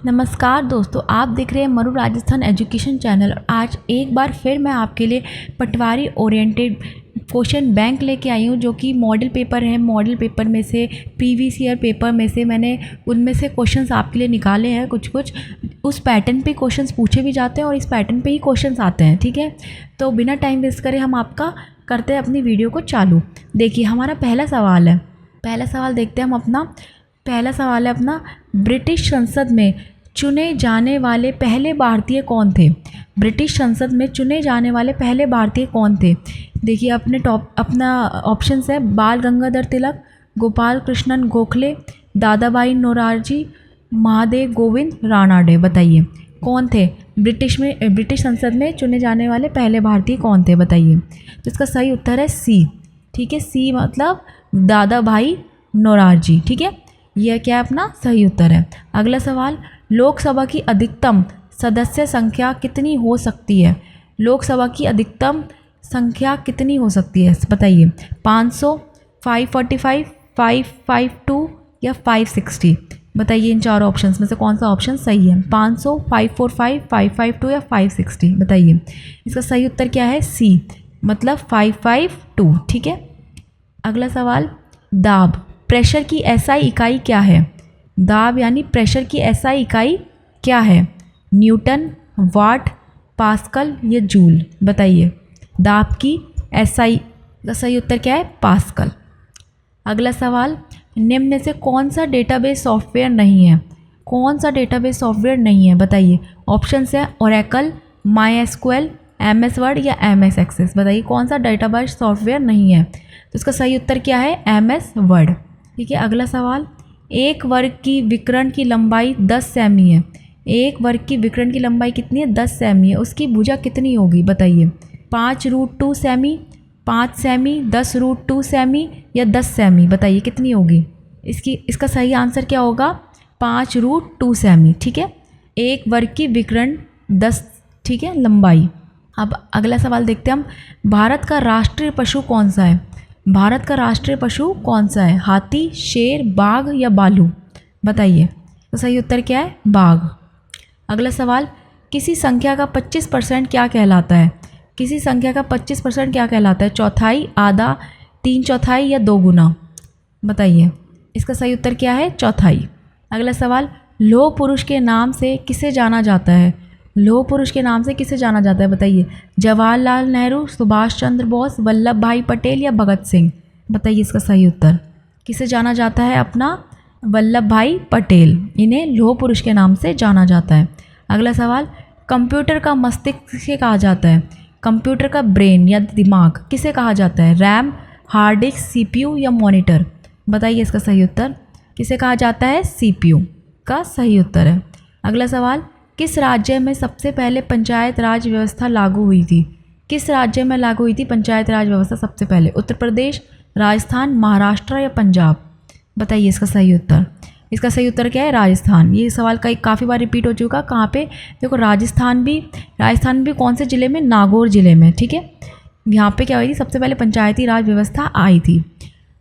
नमस्कार दोस्तों, आप देख रहे हैं मरु राजस्थान एजुकेशन चैनल। और आज एक बार फिर मैं आपके लिए पटवारी ओरिएंटेड क्वेश्चन बैंक लेके आई हूँ, जो कि मॉडल पेपर है। मॉडल पेपर में से प्रीवियस ईयर पेपर में से मैंने उनमें से क्वेश्चंस आपके लिए निकाले हैं। कुछ उस पैटर्न पे क्वेश्चंस पूछे भी जाते हैं और इस पैटर्न पे ही क्वेश्चंस आते हैं। ठीक है, तो बिना टाइम वेस्ट करे हम आपका करते हैं अपनी वीडियो को चालू। देखिए, हमारा पहला सवाल है। पहला सवाल देखते हैं हम अपना। पहला सवाल है अपना, ब्रिटिश संसद में चुने जाने वाले पहले भारतीय कौन थे? ब्रिटिश संसद में चुने जाने वाले पहले भारतीय कौन थे? देखिए, अपना ऑप्शंस है बाल गंगाधर तिलक, गोपाल कृष्णन गोखले, दादाभाई नौरोजी, महादेव गोविंद रानाडे। बताइए कौन थे ब्रिटिश संसद में चुने जाने वाले पहले भारतीय कौन थे? बताइए। तो इसका सही उत्तर है सी। ठीक है, सी मतलब दादाभाई नौरोजी। ठीक है, यह क्या है अपना सही उत्तर है। अगला सवाल, लोकसभा की अधिकतम सदस्य संख्या कितनी हो सकती है? लोकसभा की अधिकतम संख्या कितनी हो सकती है? बताइए। 500, 545, 552 या 560? बताइए इन चारों ऑप्शंस में से कौन सा ऑप्शन सही है? 500, 545, 552 या 560? बताइए। इसका सही उत्तर क्या है? सी मतलब 552। ठीक है। अगला सवाल, दाब प्रेशर की एसआई इकाई क्या है? दाब यानी प्रेशर की एसआई इकाई क्या है? न्यूटन, वाट, पास्कल या जूल? बताइए। दाब की एसआई का सही उत्तर क्या है? पास्कल। अगला सवाल, निम्न में से कौन सा डेटाबेस सॉफ्टवेयर नहीं है? कौन सा डेटाबेस सॉफ्टवेयर नहीं है? बताइए। ऑप्शंस है ओरेकल, माईएसक्यूएल, एमएस वर्ड या एमएस एक्सेस? बताइए कौन सा डेटाबेस सॉफ्टवेयर नहीं है? तो इसका सही उत्तर क्या है? MS word. ठीक है। अगला सवाल, एक वर्ग की विकर्ण की लंबाई 10 सेमी है। एक वर्ग की विकर्ण की लंबाई कितनी है? 10 सेमी है। उसकी भुजा कितनी होगी? बताइए। 5√2 सेमी, 5 सेमी, 10√2 सेमी या 10 सेमी? बताइए कितनी होगी? इसका सही आंसर क्या होगा? 5√2 सेमी। ठीक है, एक वर्ग की विकर्ण 10, ठीक है, लंबाई। अब अगला सवाल देखते हैं हम। भारत का राष्ट्रीय पशु कौन सा है? भारत का राष्ट्रीय पशु कौन सा है? हाथी, शेर, बाघ या भालू? बताइए। तो सही उत्तर क्या है? बाघ। अगला सवाल, किसी संख्या का 25% क्या कहलाता है? किसी संख्या का 25% क्या कहलाता है? चौथाई, आधा, 3/4 या 2 गुना? बताइए। इसका सही उत्तर क्या है? चौथाई। अगला सवाल, लौह पुरुष के नाम से किसे जाना जाता है? लौह पुरुष के नाम से किसे जाना जाता है? बताइए। जवाहरलाल नेहरू, सुभाष चंद्र बोस, वल्लभ भाई पटेल या भगत सिंह? बताइए इसका सही उत्तर। किसे जाना जाता है? अपना वल्लभ भाई पटेल। इन्हें लौह पुरुष के नाम से जाना जाता है। अगला सवाल, कंप्यूटर का मस्तिष्क किसे कहा जाता है? कंप्यूटर का ब्रेन या दिमाग किसे कहा जाता है? रैम, हार्ड डिस्क, सीपीयू या मॉनिटर? बताइए इसका सही उत्तर। किसे कहा जाता है? सीपीयू का सही उत्तर है। अगला सवाल, किस राज्य में सबसे पहले पंचायत राज व्यवस्था लागू हुई थी? किस राज्य में लागू हुई थी पंचायत राज व्यवस्था सबसे पहले? उत्तर प्रदेश, राजस्थान, महाराष्ट्र या पंजाब? बताइए इसका सही उत्तर। इसका सही उत्तर क्या है? राजस्थान। ये सवाल काफ़ी बार रिपीट हो चुका। कहाँ पे? देखो, राजस्थान भी कौन से ज़िले में? नागौर ज़िले में। ठीक है, यहाँ पे क्या हुई थी? सबसे पहले पंचायती राज व्यवस्था आई थी।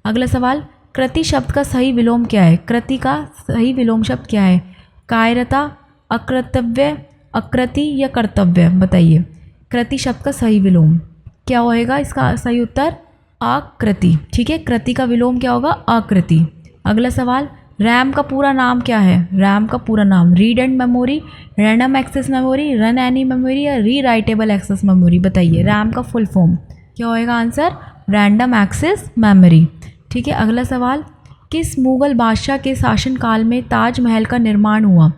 अगला सवाल, कृति शब्द का सही विलोम क्या है? कृति का सही विलोम शब्द क्या है? कायरता, अकृतव्य, अकृति या कर्तव्य? बताइए। कृति शब्द का सही विलोम क्या होएगा? इसका सही उत्तर आकृति। ठीक है, कृति का विलोम क्या होगा? आकृति। अगला सवाल, रैम का पूरा नाम क्या है? रैम का पूरा नाम read and memory, random access memory, run any memory या रीराइटेबल एक्सेस मेमोरी? बताइए। रैम का फुल फॉर्म क्या होएगा? Answer random access memory. ठीक है। अगला सवाल, किस मुगल बादशाह के शासनकाल में ताजमहल का निर्माण हुआ?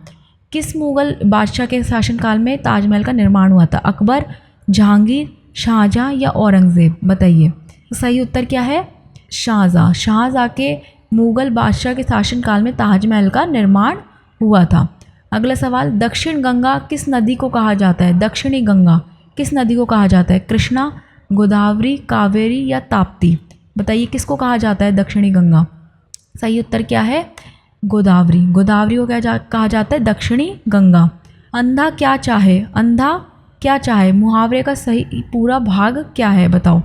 किस मुगल बादशाह के शासनकाल में ताजमहल का निर्माण हुआ था? अकबर, जहांगीर, शाहजहाँ या औरंगज़ेब? बताइए। सही उत्तर क्या है? शाहजहाँ। शाहजहाँ के मुगल बादशाह के शासनकाल में ताजमहल का निर्माण हुआ था। अगला सवाल, दक्षिण गंगा किस नदी को कहा जाता है? दक्षिणी गंगा किस नदी को कहा जाता है? कृष्णा, गोदावरी, कावेरी या ताप्ती? बताइए किसको कहा जाता है दक्षिणी गंगा? सही उत्तर क्या है? गोदावरी। गोदावरी को कहा जाता है दक्षिणी गंगा। अंधा क्या चाहे? अंधा क्या चाहे मुहावरे का सही पूरा भाग क्या है? बताओ।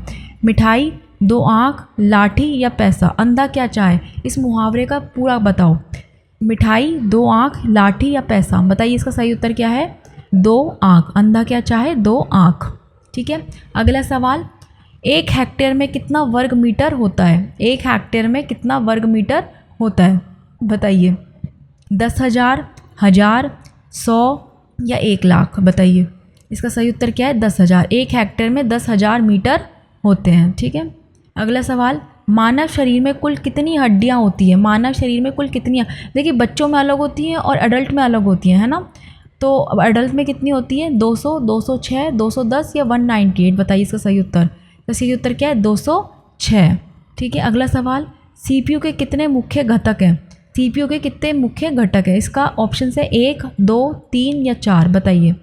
मिठाई, 2 आँख, लाठी या पैसा? अंधा क्या चाहे, इस मुहावरे का पूरा बताओ। मिठाई, 2 आँख, लाठी या पैसा। बताइए इसका सही उत्तर क्या है? 2 आँख। अंधा क्या चाहे? 2 आँख। ठीक है। अगला सवाल, 1 हेक्टेयर में कितना वर्ग मीटर होता है? 1 हेक्टेयर में कितना वर्ग मीटर होता है? बताइए। 10,000, 1000, 100 या 1 लाख? बताइए इसका सही उत्तर क्या है? 10,000। 1 हेक्टेयर में 10,000 मीटर होते हैं। ठीक है। अगला सवाल, मानव शरीर में कुल कितनी हड्डियां होती है? मानव शरीर में कुल कितनी, देखिए बच्चों में अलग होती हैं और अडल्ट में अलग होती हैं, है ना। तो अब अडल्ट में कितनी होती है? 200, 206, 210 या 198? बताइए इसका सही उत्तर। तो सही उत्तर क्या है? 206। ठीक है। अगला सवाल, सीपीयू के कितने मुख्य घटक हैं? सीपीयू के कितने मुख्य घटक हैं? इसका ऑप्शन है 1, 2, 3 या 4। बताइए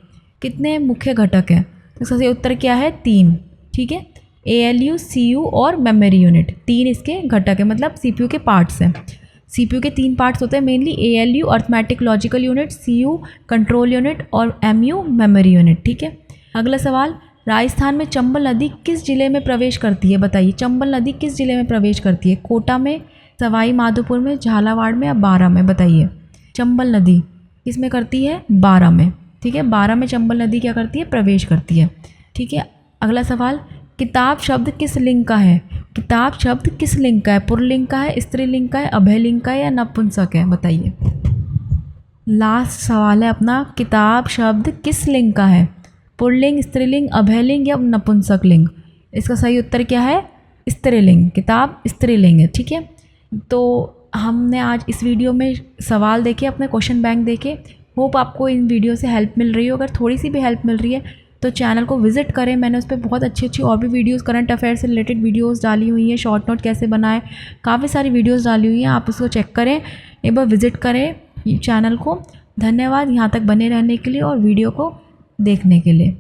कितने मुख्य घटक हैं? तो इसका सही उत्तर क्या है? 3। ठीक है। ALU, CU और मेमोरी यूनिट, 3 इसके घटक है, मतलब CPU के पार्ट्स हैं। CPU के 3 पार्ट्स होते हैं mainly, ALU arithmetic logical unit, CU control unit और MU मेमोरी यूनिट। ठीक है। अगला सवाल, राजस्थान में चंबल नदी किस जिले में प्रवेश करती है? बताइए चंबल नदी किस जिले में प्रवेश करती है? कोटा में, सवाई माधोपुर में, झालावाड़ में या बारां में? बताइए चंबल नदी किस में करती है? बारां में। ठीक है। बारां में चंबल नदी क्या करती है? प्रवेश करती है। ठीक है। अगला सवाल, किताब शब्द किस लिंग का है? किताब शब्द किस लिंग का है? पुल्लिंग का है, स्त्रीलिंग का है, अभयलिंग का है या नपुंसक है? बताइए। लास्ट सवाल है अपना, किताब शब्द किस लिंग का है? पुल्लिंग, स्त्रीलिंग, अभयलिंग या नपुंसक लिंग? इसका सही उत्तर क्या है? स्त्रीलिंग। किताब स्त्रीलिंग है। ठीक है। तो हमने आज इस वीडियो में सवाल देखे, अपने क्वेश्चन बैंक देखे। होप आपको इन वीडियो से हेल्प मिल रही हो। अगर थोड़ी सी भी हेल्प मिल रही है तो चैनल को विज़िट करें। मैंने उस पर बहुत अच्छी और भी वीडियोस, करंट अफेयर से रिलेटेड वीडियोस डाली हुई हैं। शॉर्ट नोट कैसे बनाएं, काफ़ी सारी वीडियोस डाली हुई हैं, आप उसको चेक करें, एक बार विज़िट करें चैनल को। धन्यवाद यहाँ तक बने रहने के लिए और वीडियो को देखने के लिए।